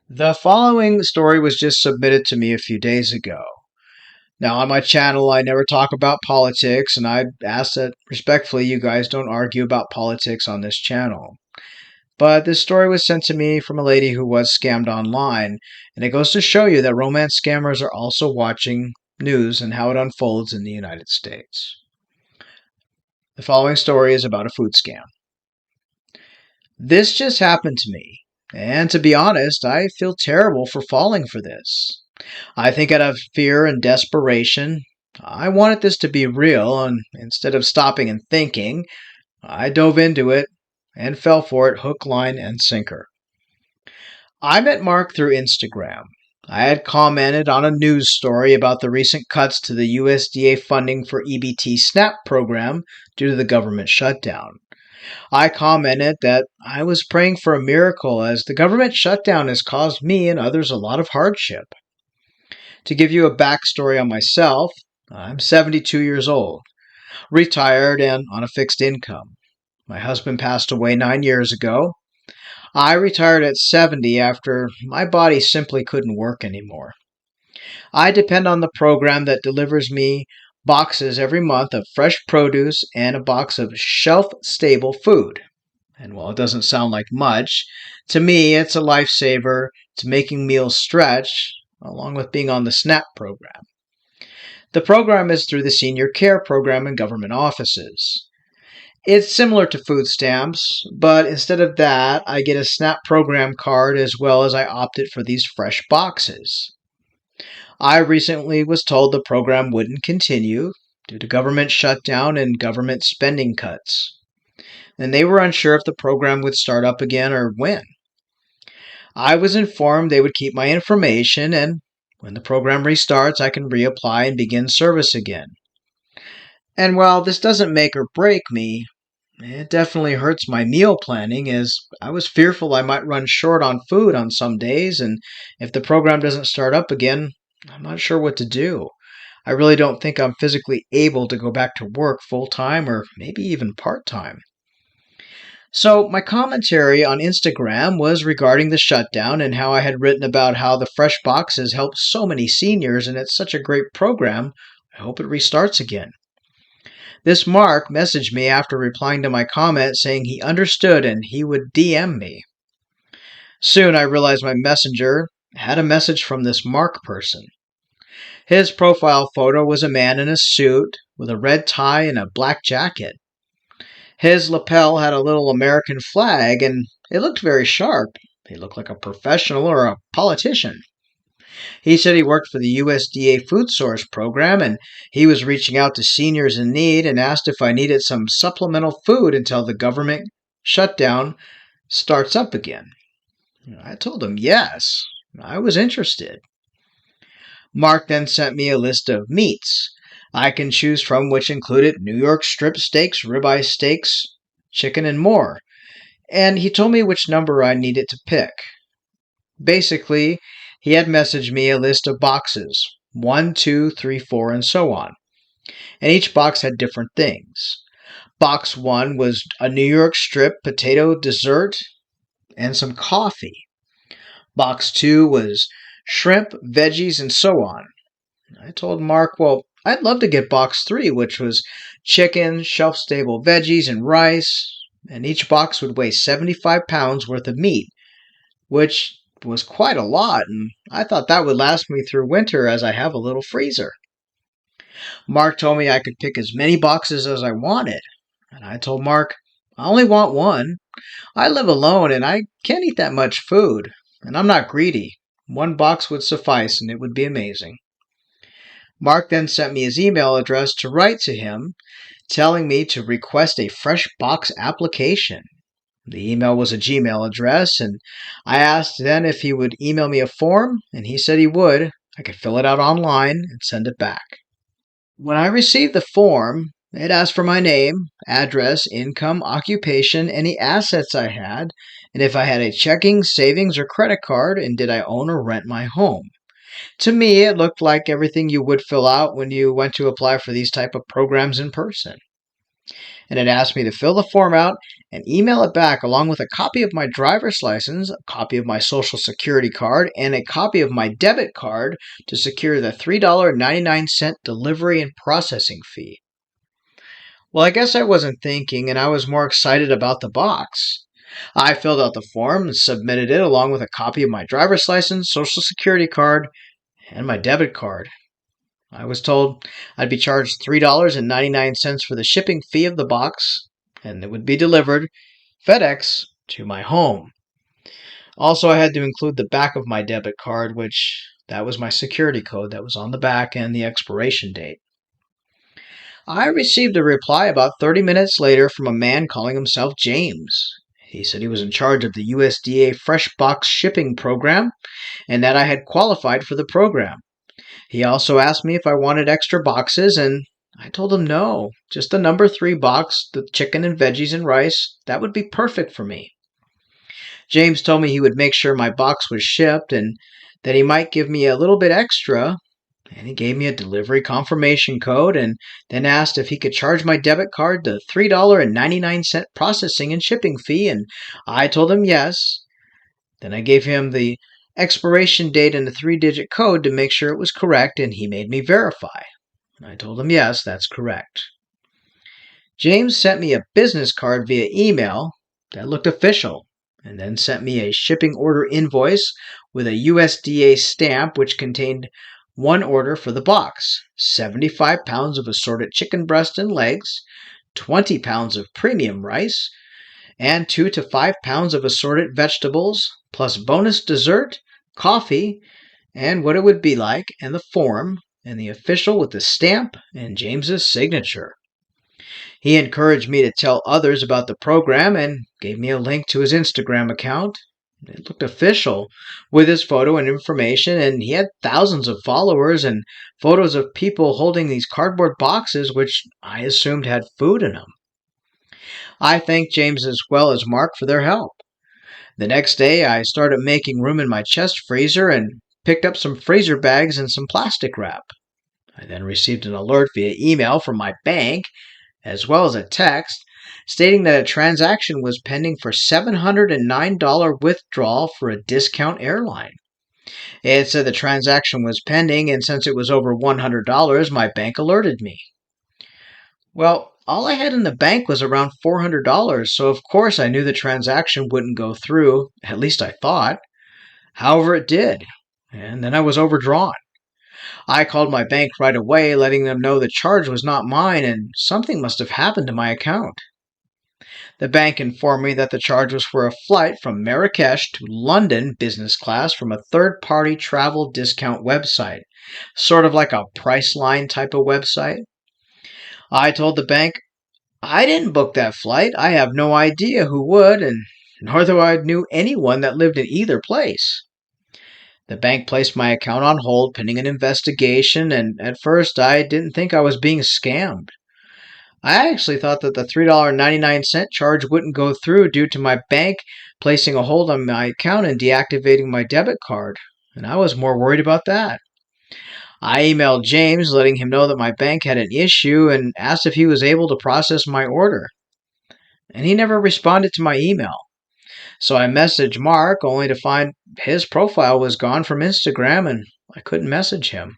The following story was just submitted to me a few days ago. Now, on my channel, I never talk about politics, and I ask that respectfully you guys don't argue about politics on this channel. But this story was sent to me from a lady who was scammed online, and it goes to show you that romance scammers are also watching news and how it unfolds in the United States. The following story is about a food scam. This just happened to me, and to be honest, I feel terrible for falling for this. I think out of fear and desperation, I wanted this to be real, and instead of stopping and thinking, I dove into it and fell for it hook, line, and sinker. I met Mark through Instagram. I had commented on a news story about the recent cuts to the USDA funding for EBT SNAP program due to the government shutdown. I commented that I was praying for a miracle as the government shutdown has caused me and others a lot of hardship. To give you a backstory on myself, I'm 72 years old, retired and on a fixed income. My husband passed away 9 years ago. I retired at 70 after my body simply couldn't work anymore. I depend on the program that delivers me boxes every month of fresh produce and a box of shelf-stable food. And while it doesn't sound like much, to me it's a lifesaver. It's making meals stretch, along with being on the SNAP program. The program is through the Senior Care Program in government offices. It's similar to food stamps, but instead of that, I get a SNAP program card as well as I opted for these fresh boxes. I recently was told the program wouldn't continue due to government shutdown and government spending cuts, and they were unsure if the program would start up again or when. I was informed they would keep my information, and when the program restarts, I can reapply and begin service again. And while this doesn't make or break me, it definitely hurts my meal planning as I was fearful I might run short on food on some days, and if the program doesn't start up again, I'm not sure what to do. I really don't think I'm physically able to go back to work full-time or maybe even part-time. So, my commentary on Instagram was regarding the shutdown and how I had written about how the fresh boxes help so many seniors and it's such a great program. I hope it restarts again. This Mark messaged me after replying to my comment saying he understood and he would DM me. Soon I realized my messenger had a message from this Mark person. His profile photo was a man in a suit with a red tie and a black jacket. His lapel had a little American flag, and it looked very sharp. He looked like a professional or a politician. He said he worked for the USDA Food Source program, and he was reaching out to seniors in need and asked if I needed some supplemental food until the government shutdown starts up again. I told him yes, I was interested. Mark then sent me a list of meats I can choose from, which included New York strip steaks, ribeye steaks, chicken, and more. And he told me which number I needed to pick. Basically, he had messaged me a list of boxes 1, 2, 3, 4, and so on. And each box had different things. Box 1 was a New York strip potato dessert and some coffee. Box 2 was shrimp, veggies, and so on. I told Mark, well, I'd love to get box 3, which was chicken, shelf-stable veggies, and rice, and each box would weigh 75 pounds worth of meat, which was quite a lot, and I thought that would last me through winter as I have a little freezer. Mark told me I could pick as many boxes as I wanted, and I told Mark, I only want one. I live alone, and I can't eat that much food, and I'm not greedy. One box would suffice, and it would be amazing. Mark then sent me his email address to write to him, telling me to request a fresh box application. The email was a Gmail address, and I asked then if he would email me a form, and he said he would. I could fill it out online and send it back. When I received the form, it asked for my name, address, income, occupation, any assets I had, and if I had a checking, savings, or credit card, and did I own or rent my home. To me, it looked like everything you would fill out when you went to apply for these type of programs in person. and it asked me to fill the form out and email it back along with a copy of my driver's license, a copy of my social security card, and a copy of my debit card to secure the $3.99 delivery and processing fee. Well, I guess I wasn't thinking, and I was more excited about the box. I filled out the form and submitted it along with a copy of my driver's license, social security card, and my debit card. I was told I'd be charged $3.99 for the shipping fee of the box, and it would be delivered FedEx to my home. Also, I had to include the back of my debit card, which that was my security code that was on the back and the expiration date. I received a reply about 30 minutes later from a man calling himself James. He said he was in charge of the USDA Fresh Box Shipping Program and that I had qualified for the program. He also asked me if I wanted extra boxes, and I told him no, just the number 3 box, the chicken and veggies and rice, that would be perfect for me. James told me he would make sure my box was shipped and that he might give me a little bit extra, and he gave me a delivery confirmation code and then asked if he could charge my debit card the $3.99 processing and shipping fee, and I told him yes. Then I gave him the expiration date and a 3-digit code to make sure it was correct, and he made me verify. And I told him yes, that's correct. James sent me a business card via email that looked official, and then sent me a shipping order invoice with a USDA stamp which contained one order for the box: 75 pounds of assorted chicken breast and legs, 20 pounds of premium rice, and 2 to 5 pounds of assorted vegetables, plus bonus dessert, coffee, and what it would be like, and the form, and the official with the stamp and James's signature. He encouraged me to tell others about the program and gave me a link to his Instagram account. It looked official with his photo and information, and he had thousands of followers and photos of people holding these cardboard boxes which I assumed had food in them. I thanked James as well as Mark for their help. The next day, I started making room in my chest freezer and picked up some freezer bags and some plastic wrap. I then received an alert via email from my bank, as well as a text, stating that a transaction was pending for $709 withdrawal for a discount airline. It said the transaction was pending, and since it was over $100, my bank alerted me. Well, all I had in the bank was around $400, so of course I knew the transaction wouldn't go through, at least I thought. However, it did, and then I was overdrawn. I called my bank right away, letting them know the charge was not mine and something must have happened to my account. The bank informed me that the charge was for a flight from Marrakesh to London business class from a third-party travel discount website, sort of like a Priceline type of website. I told the bank, I didn't book that flight. I have no idea who would, and nor do I knew anyone that lived in either place. The bank placed my account on hold pending an investigation, and at first I didn't think I was being scammed. I actually thought that the $3.99 charge wouldn't go through due to my bank placing a hold on my account and deactivating my debit card, and I was more worried about that. I emailed James letting him know that my bank had an issue and asked if he was able to process my order. And he never responded to my email. So I messaged Mark only to find his profile was gone from Instagram and I couldn't message him.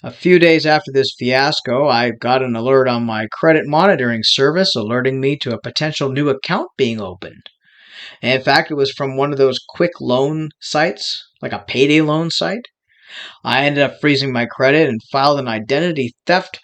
A few days after this fiasco, I got an alert on my credit monitoring service alerting me to a potential new account being opened. And in fact, it was from one of those quick loan sites, like a payday loan site. I ended up freezing my credit and filed an identity theft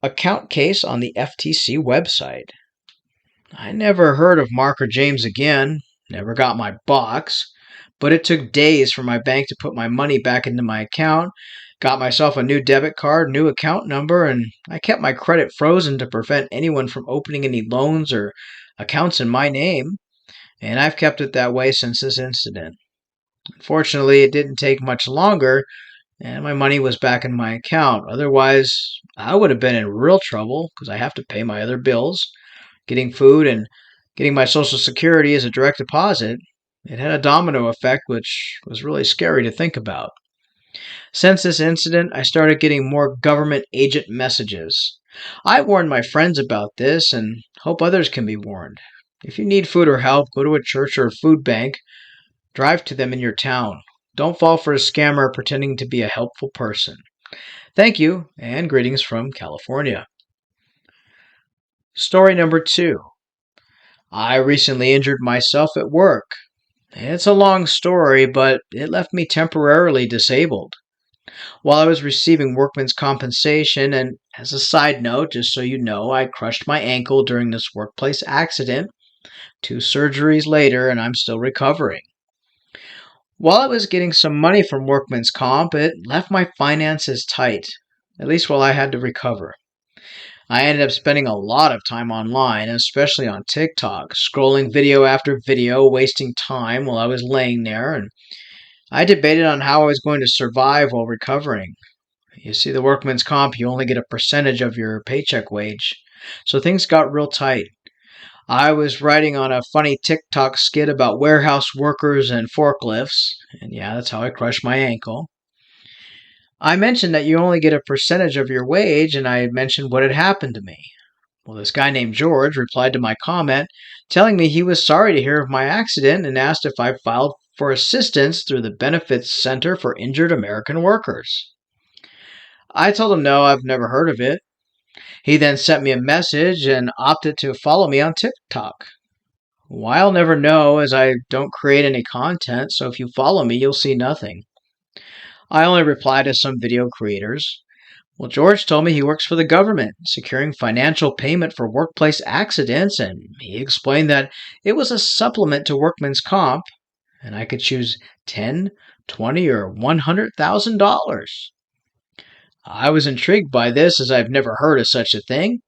account case on the FTC website. I never heard of Mark or James again, never got my box, but it took days for my bank to put my money back into my account, got myself a new debit card, new account number, and I kept my credit frozen to prevent anyone from opening any loans or accounts in my name, and I've kept it that way since this incident. Unfortunately, it didn't take much longer, and my money was back in my account. Otherwise, I would have been in real trouble because I have to pay my other bills, getting food, and getting my Social Security as a direct deposit. It had a domino effect, which was really scary to think about. Since this incident, I started getting more government agent messages. I warned my friends about this and hope others can be warned. If you need food or help, go to a church or a food bank. Drive to them in your town. Don't fall for a scammer pretending to be a helpful person. Thank you, and greetings from California. Story number 2. I recently injured myself at work. It's a long story, but it left me temporarily disabled. While I was receiving workman's compensation, and as a side note, just so you know, I crushed my ankle during this workplace accident. 2 surgeries later, and I'm still recovering. While I was getting some money from workman's comp, it left my finances tight, at least while I had to recover. I ended up spending a lot of time online, especially on TikTok, scrolling video after video, wasting time while I was laying there, and I debated on how I was going to survive while recovering. You see, the workman's comp, you only get a percentage of your paycheck wage, so things got real tight. I was writing on a funny TikTok skit about warehouse workers and forklifts, and yeah, that's how I crushed my ankle. I mentioned that you only get a percentage of your wage, and I mentioned what had happened to me. Well, this guy named George replied to my comment, telling me he was sorry to hear of my accident and asked if I filed for assistance through the Benefits Center for Injured American Workers. I told him no, I've never heard of it. He then sent me a message and opted to follow me on TikTok. Well, I'll never know as I don't create any content, so if you follow me, you'll see nothing. I only reply to some video creators. Well, George told me he works for the government, securing financial payment for workplace accidents, and he explained that it was a supplement to workman's comp, and I could choose $10, $20, or $100,000. I was intrigued by this as I've never heard of such a thing.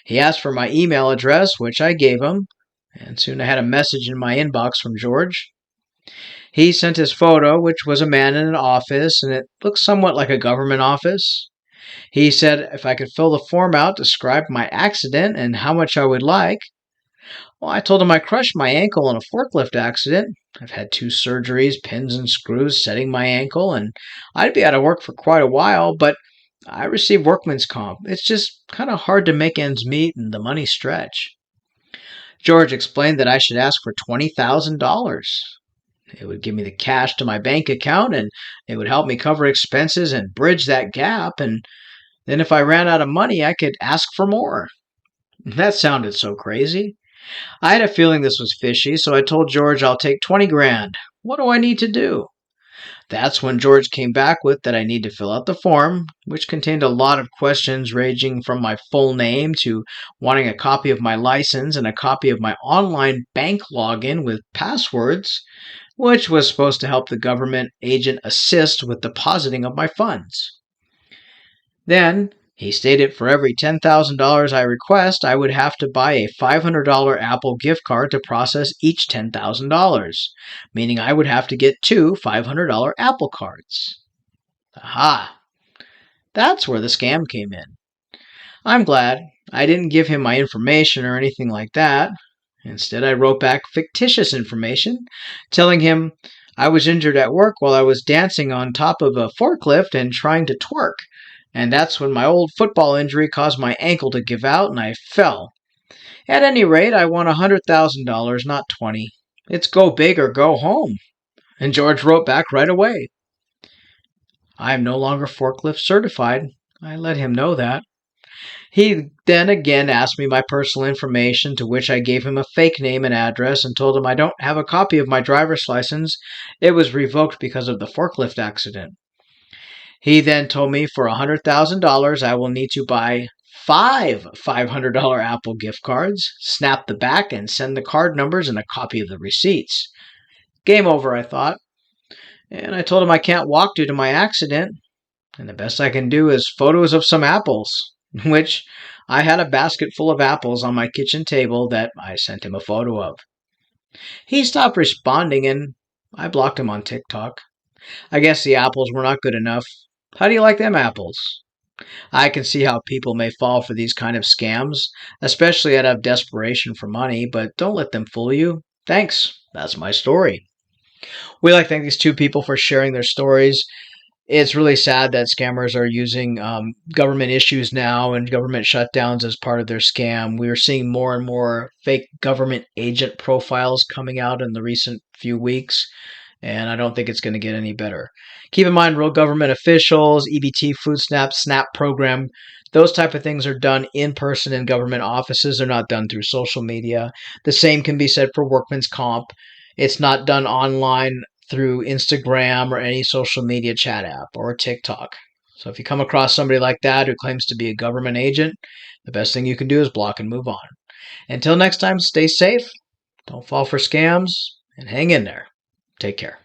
He asked for my email address, which I gave him, and soon I had a message in my inbox from George. He sent his photo, which was a man in an office, and it looked somewhat like a government office. He said if I could fill the form out, describe my accident and how much I would like. Well, I told him I crushed my ankle in a forklift accident. I've had 2 surgeries, pins and screws setting my ankle, and I'd be out of work for quite a while, but I receive workman's comp. It's just kind of hard to make ends meet and the money stretch. George explained that I should ask for $20,000. It would give me the cash to my bank account and it would help me cover expenses and bridge that gap. And then if I ran out of money, I could ask for more. That sounded so crazy. I had a feeling this was fishy, so I told George I'll take 20 grand. What do I need to do? That's when George came back with that I need to fill out the form, which contained a lot of questions ranging from my full name to wanting a copy of my license and a copy of my online bank login with passwords, which was supposed to help the government agent assist with depositing of my funds. Then, he stated for every $10,000 I request, I would have to buy a $500 Apple gift card to process each $10,000, meaning I would have to get 2 $500 Apple cards. Aha! That's where the scam came in. I'm glad I didn't give him my information or anything like that. Instead, I wrote back fictitious information, telling him I was injured at work while I was dancing on top of a forklift and trying to twerk. And that's when my old football injury caused my ankle to give out and I fell. At any rate, I won $100,000, not 20. It's go big or go home. And George wrote back right away. I am no longer forklift certified. I let him know that. He then again asked me my personal information, to which I gave him a fake name and address and told him I don't have a copy of my driver's license. It was revoked because of the forklift accident. He then told me for $100,000 I will need to buy 5 $500 Apple gift cards, snap the back, and send the card numbers and a copy of the receipts. Game over, I thought. And I told him I can't walk due to my accident, and the best I can do is photos of some apples, which I had a basket full of apples on my kitchen table that I sent him a photo of. He stopped responding, and I blocked him on TikTok. I guess the apples were not good enough. How do you like them apples? I can see how people may fall for these kind of scams, especially out of desperation for money, but don't let them fool you. Thanks. That's my story. We'd like to thank these 2 people for sharing their stories. It's really sad that scammers are using government issues now and government shutdowns as part of their scam. We are seeing more and more fake government agent profiles coming out in the recent few weeks, and I don't think it's going to get any better. Keep in mind, real government officials, EBT, food snap, SNAP program, those type of things are done in person in government offices. They're not done through social media. The same can be said for workman's comp. It's not done online through Instagram or any social media chat app or TikTok. So if you come across somebody like that who claims to be a government agent, the best thing you can do is block and move on. Until next time, stay safe, don't fall for scams, and hang in there. Take care.